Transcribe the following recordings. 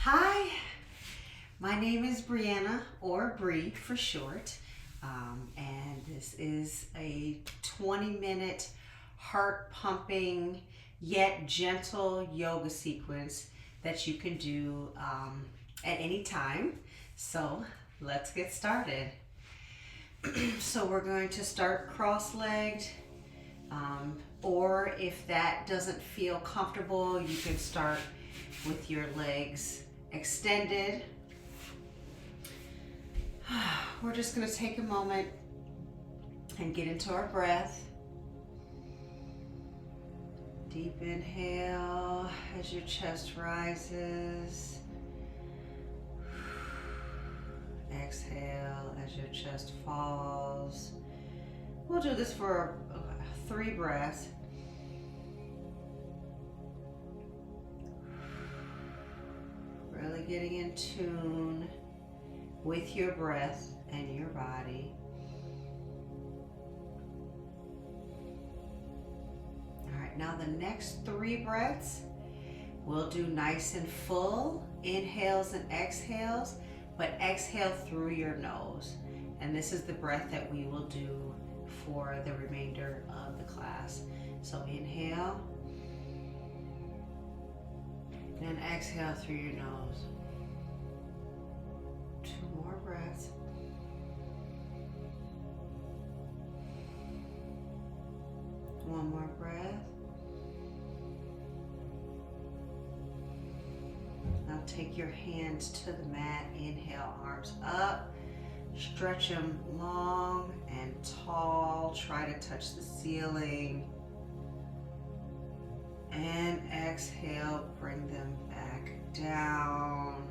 Hi, my name is Brianna, or Bree for short, and this is a 20-minute heart-pumping yet gentle yoga sequence that you can do at any time. So let's get started. So we're going to start cross-legged, or if that doesn't feel comfortable, you can start with your legs extended. We're just going to take a moment and get into our breath. Deep inhale as your chest rises. Exhale as your chest falls. We'll do this for 3 breaths. Really getting in tune with your breath and your body. All right, now the next 3 breaths we'll do nice and full inhales and exhales, but exhale through your nose. And this is the breath that we will do for the remainder of the class. So inhale and exhale through your nose. 2 more breaths. One more breath. Now take your hands to the mat. Inhale, arms up. Stretch them long and tall. Try to touch the ceiling. And exhale, bring them back down.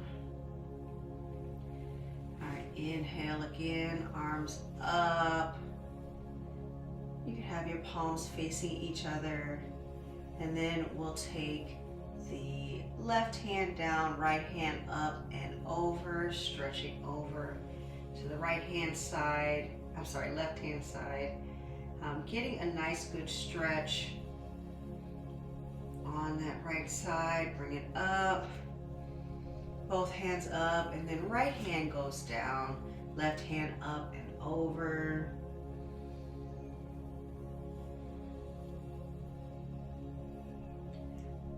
All right, inhale again, arms up. You can have your palms facing each other. And then we'll take the left hand down, right hand up and over, stretching over to the right hand side. Left hand side. Getting a nice good stretch on that right side. Bring it up, both hands up, and then right hand goes down, left hand up and over.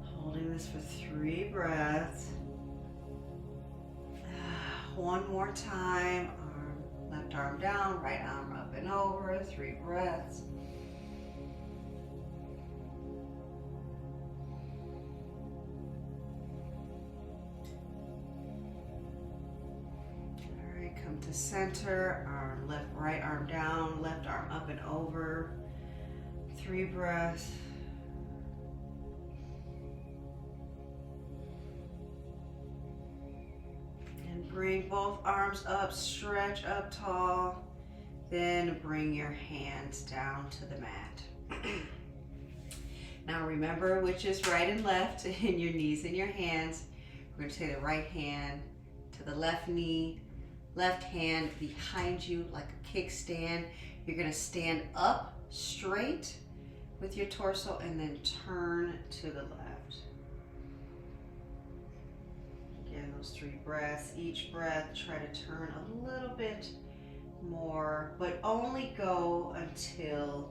Holding this for 3 breaths. One more time. Left arm down, right arm up and over. 3 breaths. Come to center, right arm down, left arm up and over. 3 breaths. And bring both arms up, stretch up tall. Then bring your hands down to the mat. Now remember which is right and left in your knees and your hands. We're going to take the right hand to the left knee, left hand behind you like a kickstand. You're going to stand up straight with your torso and then turn to the left. Again, those 3 breaths. Each breath, try to turn a little bit more, but only go until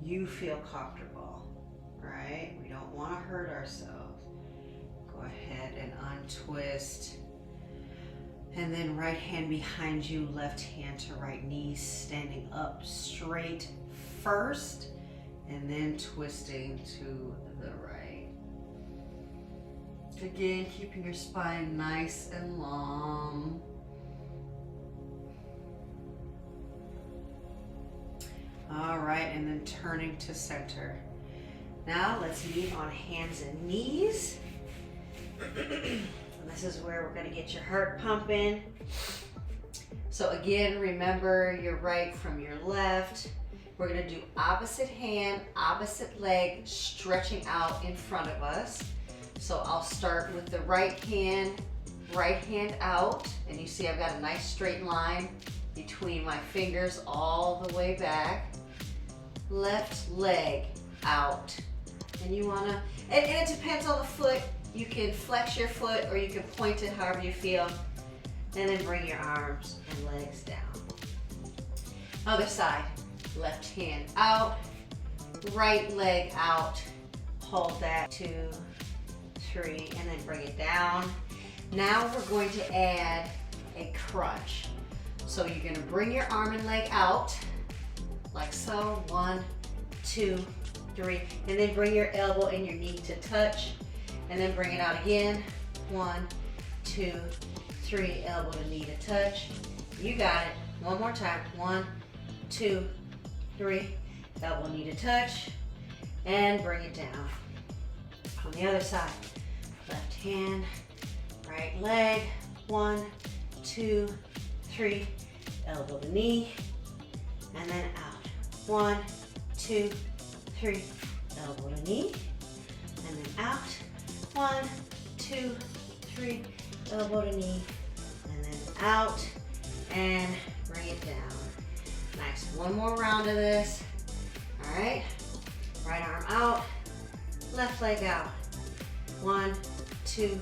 you feel comfortable, right? We don't want to hurt ourselves. Go ahead and untwist. And then right hand behind you, left hand to right knee, standing up straight first, and then twisting to the right. Again, keeping your spine nice and long. All right, and then turning to center. Now let's meet on hands and knees. This is where we're going to get your heart pumping. So again, remember your right from your left. We're going to do opposite hand, opposite leg, stretching out in front of us. So I'll start with the right hand out, and you see I've got a nice straight line between my fingers all the way back. Left leg out. And you wanna, and it depends on the foot. You can flex your foot or you can point it however you feel. And then bring your arms and legs down. Other side, left hand out, right leg out. Hold that, 2, 3, and then bring it down. Now we're going to add a crunch. So you're gonna bring your arm and leg out, like so, 1, 2, 3, and then bring your elbow and your knee to touch, and then bring it out again, 1, 2, 3, elbow to knee to touch. You got it. One more time, 1, 2, 3, elbow, knee to touch, and bring it down. On the other side, left hand, right leg, 1, 2, 3, elbow to knee, and then out. 1, 2, 3, elbow to knee, and then out. 1, 2, 3, elbow to knee, and then out, and bring it down. Nice, one more round of this. All right, right arm out, left leg out. 1, 2,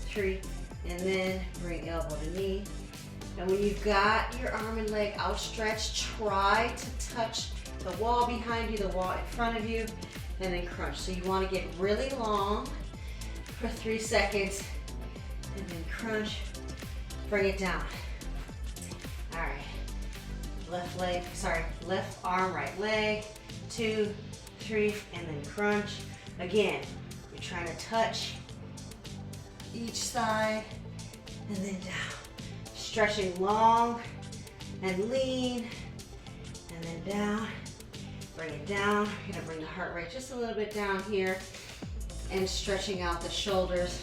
3, and then bring elbow to knee. And when you've got your arm and leg outstretched, try to touch the wall behind you, the wall in front of you, and then crunch. So you want to get really long for 3 seconds, and then crunch, bring it down. All right, left arm, right leg, 2, 3, and then crunch. Again, you're trying to touch each side, and then down. Stretching long and lean, and then down, bring it down. You're gonna bring the heart rate just a little bit down here, and stretching out the shoulders.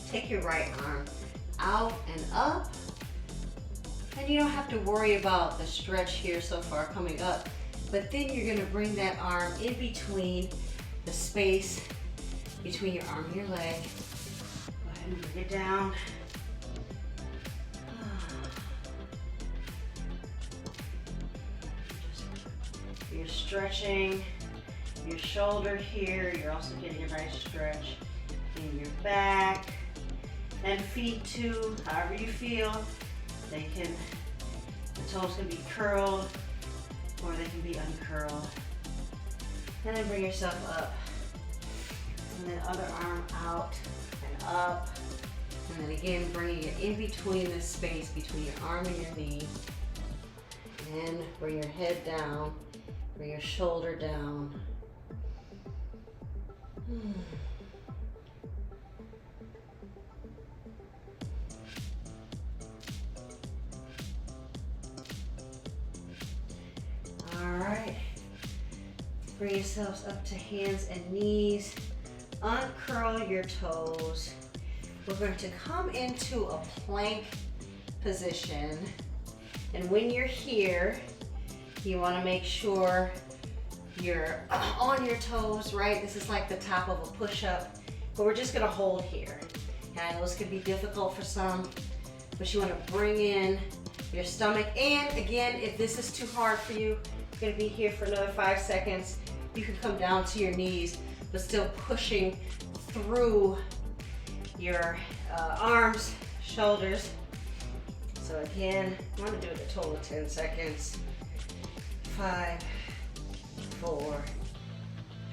Take your right arm out and up, and you don't have to worry about the stretch here so far coming up, but then you're gonna bring that arm in between the space between your arm and your leg. Go ahead and bring it down. You're stretching your shoulder here. You're also getting a nice stretch in your back. And feet too, however you feel. The toes can be curled or they can be uncurled. And then bring yourself up. And then other arm out and up. And then again, bringing it in between the space between your arm and your knee. And bring your head down. Bring your shoulder down. All right. Bring yourselves up to hands and knees. Uncurl your toes. We're going to come into a plank position. And when you're here, you want to make sure you're on your toes, right? This is like the top of a push-up, but we're just going to hold here. And I know this could be difficult for some, but you want to bring in your stomach. And again, if this is too hard for you, you're going to be here for another 5 seconds. You can come down to your knees, but still pushing through your arms, shoulders. So again, I'm going to do it a total of 10 seconds. 5, 4,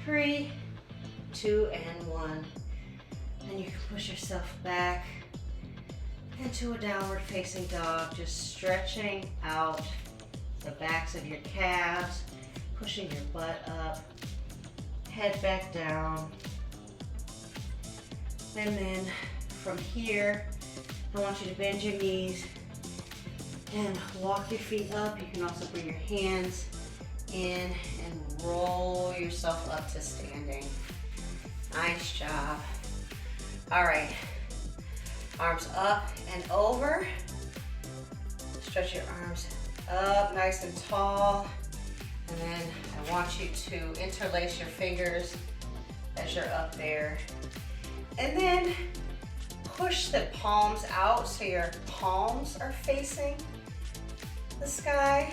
3, 2, and 1. And you can push yourself back into a downward facing dog, just stretching out the backs of your calves, pushing your butt up, head back down. And then from here, I want you to bend your knees and walk your feet up. You can also bring your hands in and roll yourself up to standing. Nice job. All right, arms up and over. Stretch your arms up nice and tall. And then I want you to interlace your fingers as you're up there. And then push the palms out so your palms are facing the sky.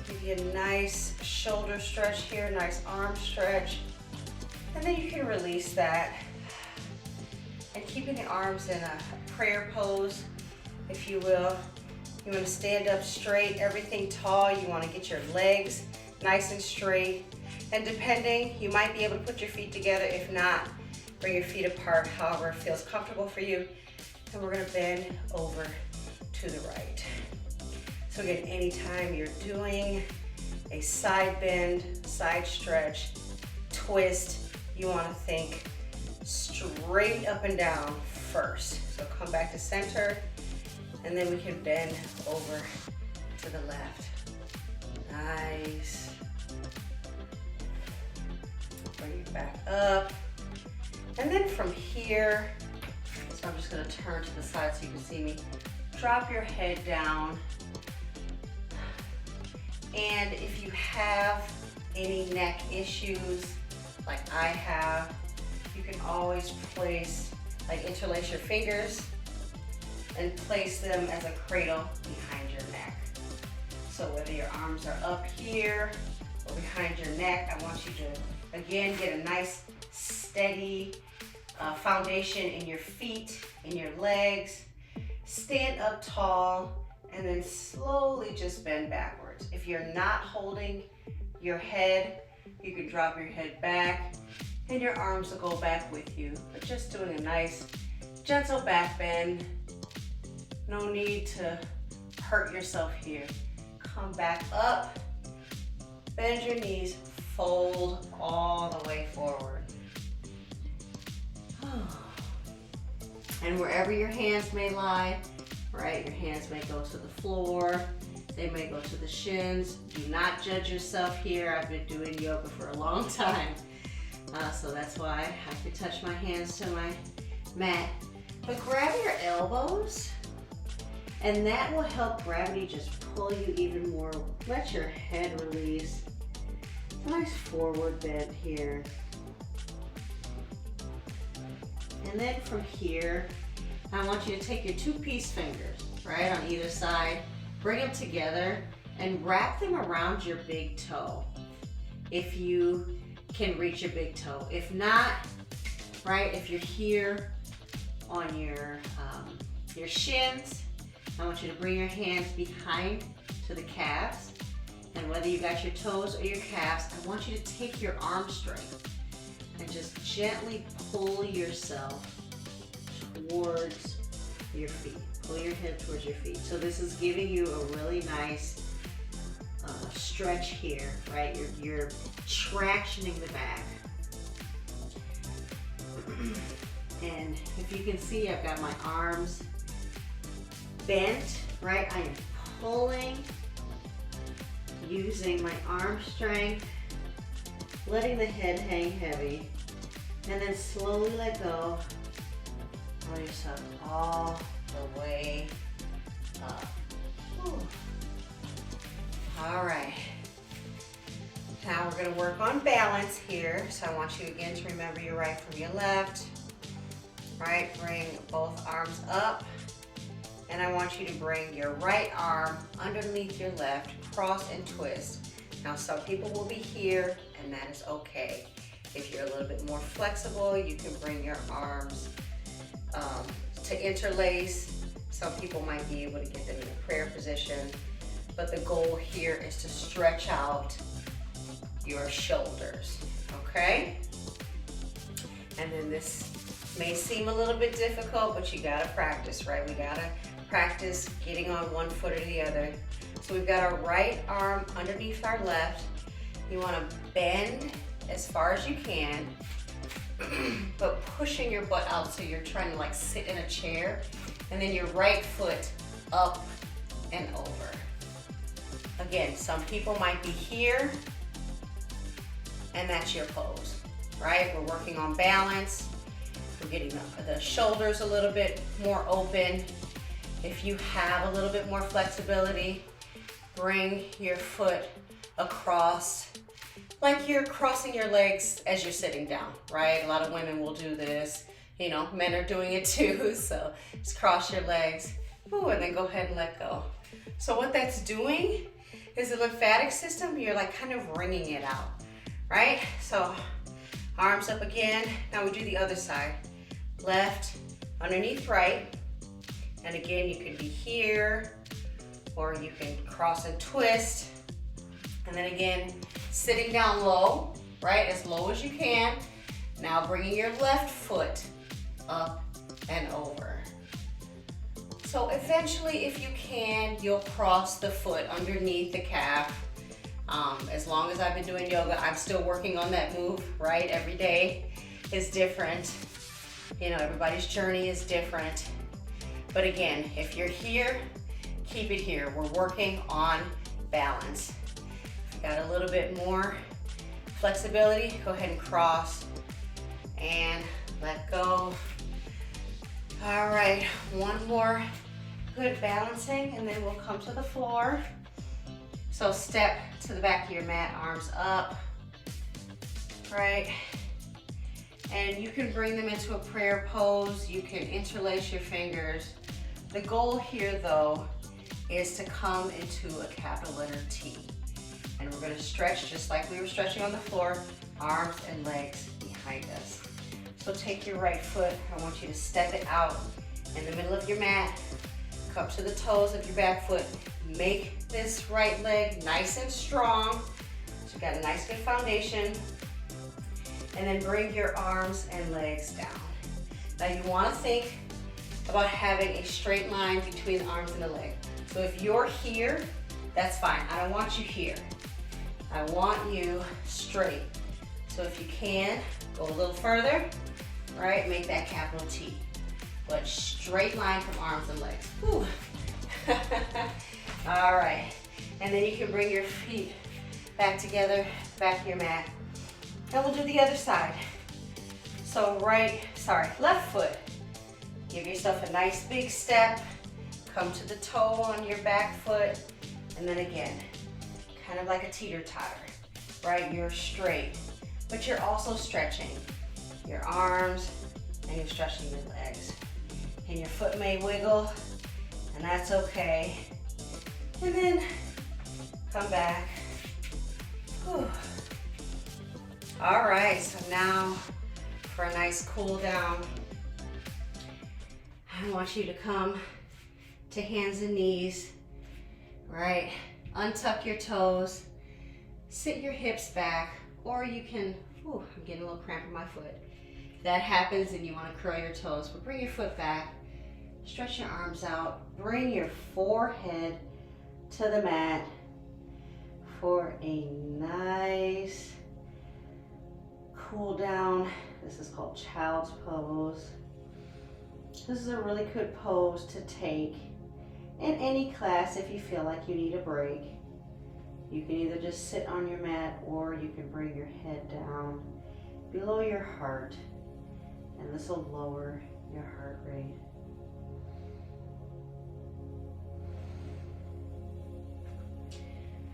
Give you a nice shoulder stretch here, nice arm stretch. And then you can release that. and keeping the arms in a prayer pose, if you will. You want to stand up straight, everything tall. You want to get your legs nice and straight. And depending, you might be able to put your feet together. If not, bring your feet apart, however it feels comfortable for you. And we're going to bend over to the right. So again, anytime you're doing a side bend, side stretch, twist, you want to think straight up and down first. So come back to center, and then we can bend over to the left. Nice. Bring it back up. And then from here, so I'm just gonna turn to the side so you can see me. Drop your head down. And if you have any neck issues, like I have, you can always place, like interlace your fingers and place them as a cradle behind your neck. So whether your arms are up here or behind your neck, I want you to, again, get a nice steady foundation in your feet, in your legs. Stand up tall and then slowly just bend backwards. If you're not holding your head, you can drop your head back and your arms will go back with you. But just doing a nice gentle back bend. No need to hurt yourself here. Come back up, bend your knees, fold all the way forward. And wherever your hands may lie, right, your hands may go to the floor, they may go to the shins. Do not judge yourself here. I've been doing yoga for a long time, so that's why I can touch my hands to my mat. But grab your elbows, and that will help gravity just pull you even more. Let your head release. Nice forward bend here. And then from here, I want you to take your 2-piece fingers, right, on either side, bring them together and wrap them around your big toe. If you can reach your big toe. If not, right, if you're here on your shins, I want you to bring your hands behind to the calves. And whether you got your toes or your calves, I want you to take your arm strength and just gently pull yourself towards your feet. Pull your head towards your feet. So this is giving you a really nice stretch here, right? You're tractioning the back. And if you can see, I've got my arms bent, right? I am pulling, using my arm strength, letting the head hang heavy, and then slowly let go. Pull yourself all the way up. Whew. All right. Now we're going to work on balance here. So I want you again to remember your right from your left. Right, bring both arms up. And I want you to bring your right arm underneath your left, cross and twist. Now some people will be here, and that is okay. If you're a little bit more flexible, you can bring your arms to interlace. Some people might be able to get them in a prayer position, but the goal here is to stretch out your shoulders, okay? And then this may seem a little bit difficult, but you gotta practice, right? We gotta practice getting on one foot or the other. So we've got our right arm underneath our left. You wanna bend as far as you can, but pushing your butt out so you're trying to like sit in a chair, and then your right foot up and over. Again, some people might be here, and that's your pose, right? We're working on balance. We're getting the shoulders a little bit more open. If you have a little bit more flexibility, bring your foot across, like you're crossing your legs as you're sitting down, right? A lot of women will do this. You know, men are doing it too, so just cross your legs. Ooh, and then go ahead and let go. So what that's doing is the lymphatic system, you're like kind of wringing it out, right? So arms up again. Now we do the other side. left underneath right. And again, you can be here, or you can cross and twist. And then again, sitting down low, right, as low as you can. Now bringing your left foot up and over. So eventually, if you can, you'll cross the foot underneath the calf. As long as I've been doing yoga, I'm still working on that move, right? Every day is different. You know, everybody's journey is different. But again, if you're here, keep it here. We're working on balance. If you got a little bit more flexibility, go ahead and cross and let go. All right, one more good balancing, and then we'll come to the floor. So step to the back of your mat, arms up, right? And you can bring them into a prayer pose. You can interlace your fingers. The goal here, though, is to come into a capital letter T. And we're gonna stretch just like we were stretching on the floor, arms and legs behind us. So take your right foot, I want you to step it out in the middle of your mat, come to the toes of your back foot, make this right leg nice and strong, so you've got a nice good foundation, and then bring your arms and legs down. Now you wanna think about having a straight line between the arms and the leg. So if you're here, that's fine. I don't want you here. I want you straight. So if you can, go a little further, right? Make that capital T. But straight line from arms and legs. Whew. All right. And then you can bring your feet back together, back of your mat. And we'll do the other side. So left foot. Give yourself a nice big step. Come to the toe on your back foot. And then again, kind of like a teeter-totter, right? You're straight, but you're also stretching your arms and you're stretching your legs. And your foot may wiggle, and that's okay. And then come back. Whew. All right, so now for a nice cool down, I want you to come to hands and knees, right? Untuck your toes, sit your hips back, or you can, I'm getting a little cramp in my foot. If that happens and you want to curl your toes, but bring your foot back, stretch your arms out, bring your forehead to the mat for a nice cool down. This is called child's pose. This is a really good pose to take in any class if you feel like you need a break. You can either just sit on your mat or you can bring your head down below your heart, and this will lower your heart rate.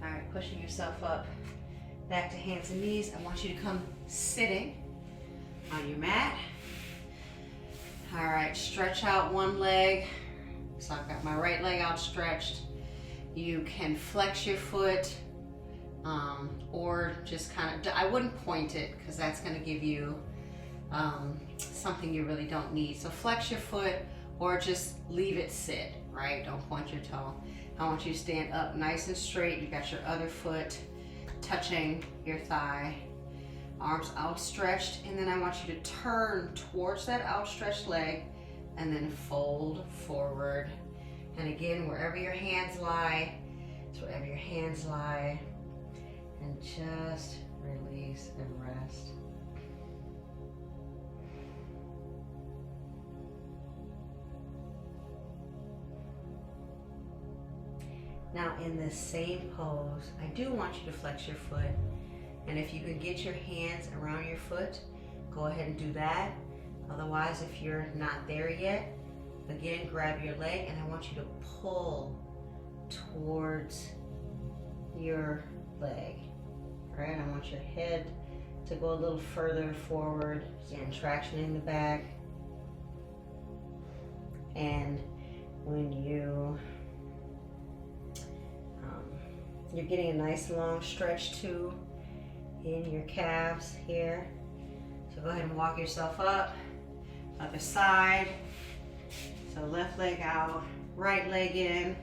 All right, pushing yourself up, back to hands and knees. I want you to come sitting on your mat. All right, stretch out one leg. So I've got my right leg outstretched. You can flex your foot, or just kind of, I wouldn't point it because that's going to give you something you really don't need. So flex your foot or just leave it sit, right? Don't point your toe. I want you to stand up nice and straight. You got your other foot touching your thigh, arms outstretched, and then I want you to turn towards that outstretched leg and then fold forward. And again, wherever your hands lie, and just release and rest. Now in this same pose, I do want you to flex your foot. And if you can get your hands around your foot, go ahead and do that. Otherwise, if you're not there yet, again, grab your leg and I want you to pull towards your leg, right? I want your head to go a little further forward. Again, traction in the back. And when you're getting a nice long stretch too in your calves here. So go ahead and walk yourself up, Other side. So left leg out, right leg in.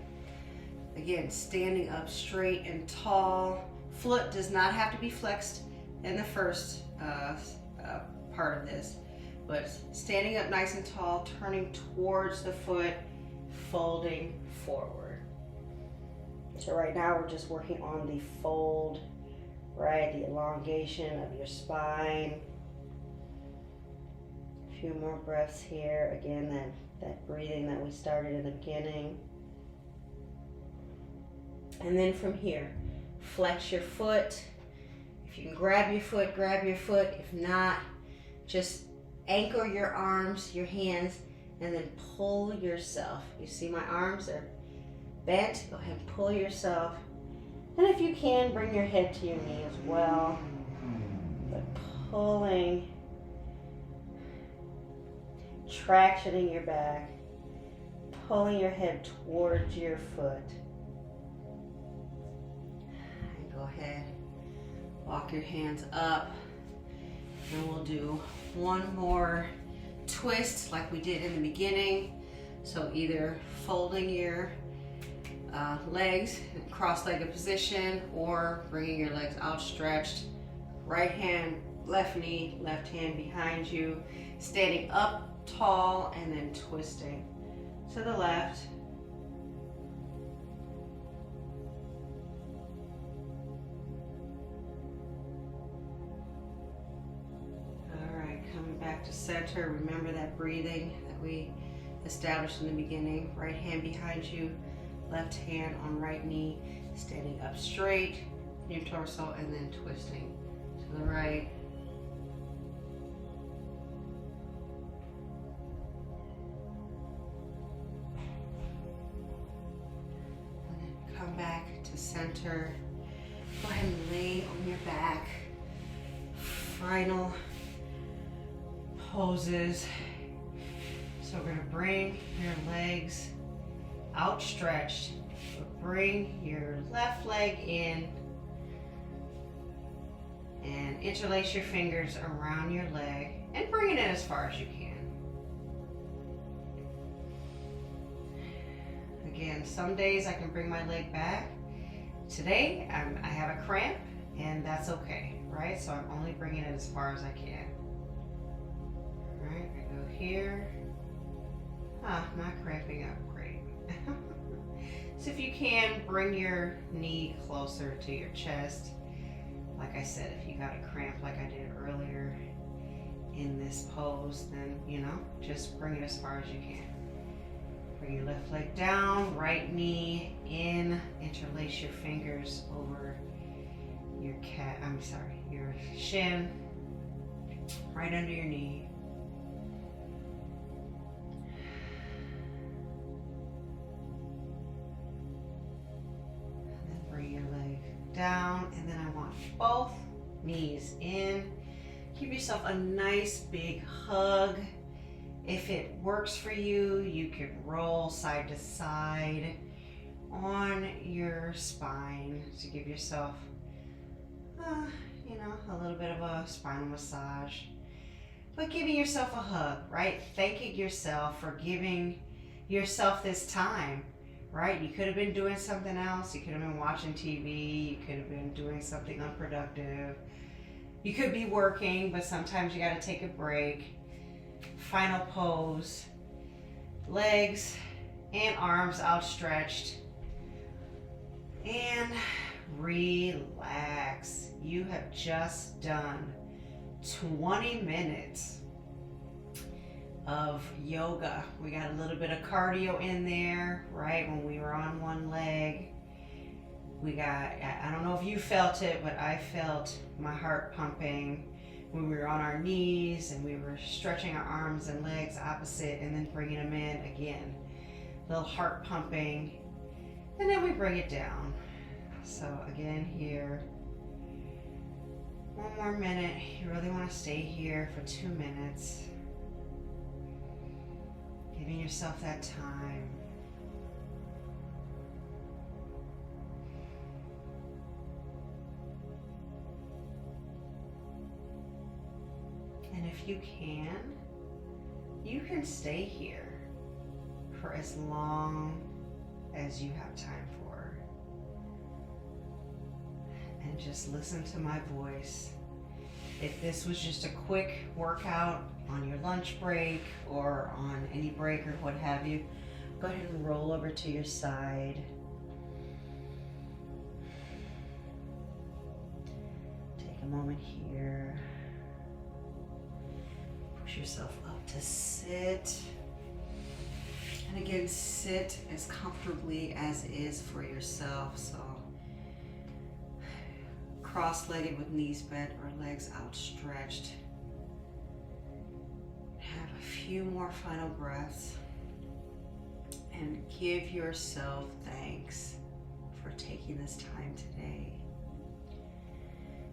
Again, standing up straight and tall. Foot does not have to be flexed in the first part of this, but standing up nice and tall, turning towards the foot, folding forward. So right now we're just working on the fold, right? The elongation of your spine. A few more breaths here. Again, that breathing that we started in the beginning. And then from here, flex your foot. If you can grab your foot, grab your foot. If not, just anchor your arms, your hands, and then pull yourself. You see my arms are bent. Go ahead and pull yourself. And if you can, bring your head to your knee as well. But pulling, tractioning your back, pulling your head towards your foot. And go ahead, walk your hands up. And we'll do one more twist like we did in the beginning. So either folding your legs in cross-legged position or bringing your legs outstretched. Right hand, left knee, left hand behind you. Standing up tall and then twisting to the left. Back to center. Remember that breathing that we established in the beginning. Right hand behind you, left hand on right knee, standing up straight in your torso and then twisting to the right. And then come back to center. Go ahead and lay on your back. Final poses. So we're going to bring your legs outstretched. So bring your left leg in and interlace your fingers around your leg and bring it in as far as you can. Again, some days I can bring my leg back. Today I have a cramp and that's okay, right? So I'm only bringing it as far as I can. Alright, I go here. Not cramping up, great. So if you can, bring your knee closer to your chest. Like I said, if you got a cramp like I did earlier in this pose, then, just bring it as far as you can. Bring your left leg down, right knee in, interlace your fingers over your your shin, right under your knee. Down, and then I want both knees in. Give yourself a nice big hug. If it works for you, you can roll side to side on your spine to give yourself, a little bit of a spinal massage. But giving yourself a hug, right? Thanking yourself for giving yourself this time. Right? You could have been doing something else. You could have been watching TV. You could have been doing something unproductive. You could be working, but sometimes you got to take a break. Final pose. Legs and arms outstretched. And relax. You have just done 20 minutes of yoga. We got a little bit of cardio in there, right? When we were on one leg, I don't know if you felt it, but I felt my heart pumping when we were on our knees and we were stretching our arms and legs opposite and then bringing them in again. Little heart pumping, and then we bring it down. So again here, one more minute. You really want to stay here for 2 minutes. Giving yourself that time. And if you can, you can stay here for as long as you have time for. And just listen to my voice. If this was just a quick workout on your lunch break or on any break or what have you, go ahead and roll over to your side. Take a moment here. Push yourself up to sit. And again, sit as comfortably as is for yourself. So cross-legged with knees bent or legs outstretched. Have a few more final breaths and give yourself thanks for taking this time today.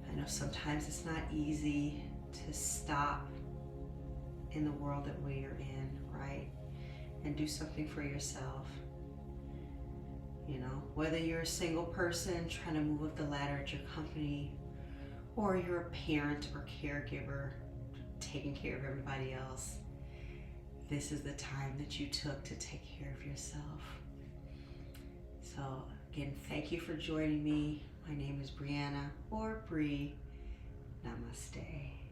I know sometimes it's not easy to stop in the world that we are in, right? And do something for yourself. You know, whether you're a single person trying to move up the ladder at your company, or you're a parent or caregiver taking care of everybody else, this is the time that you took to take care of yourself. So again, thank you for joining me. My name is Brianna, or Bree. Namaste.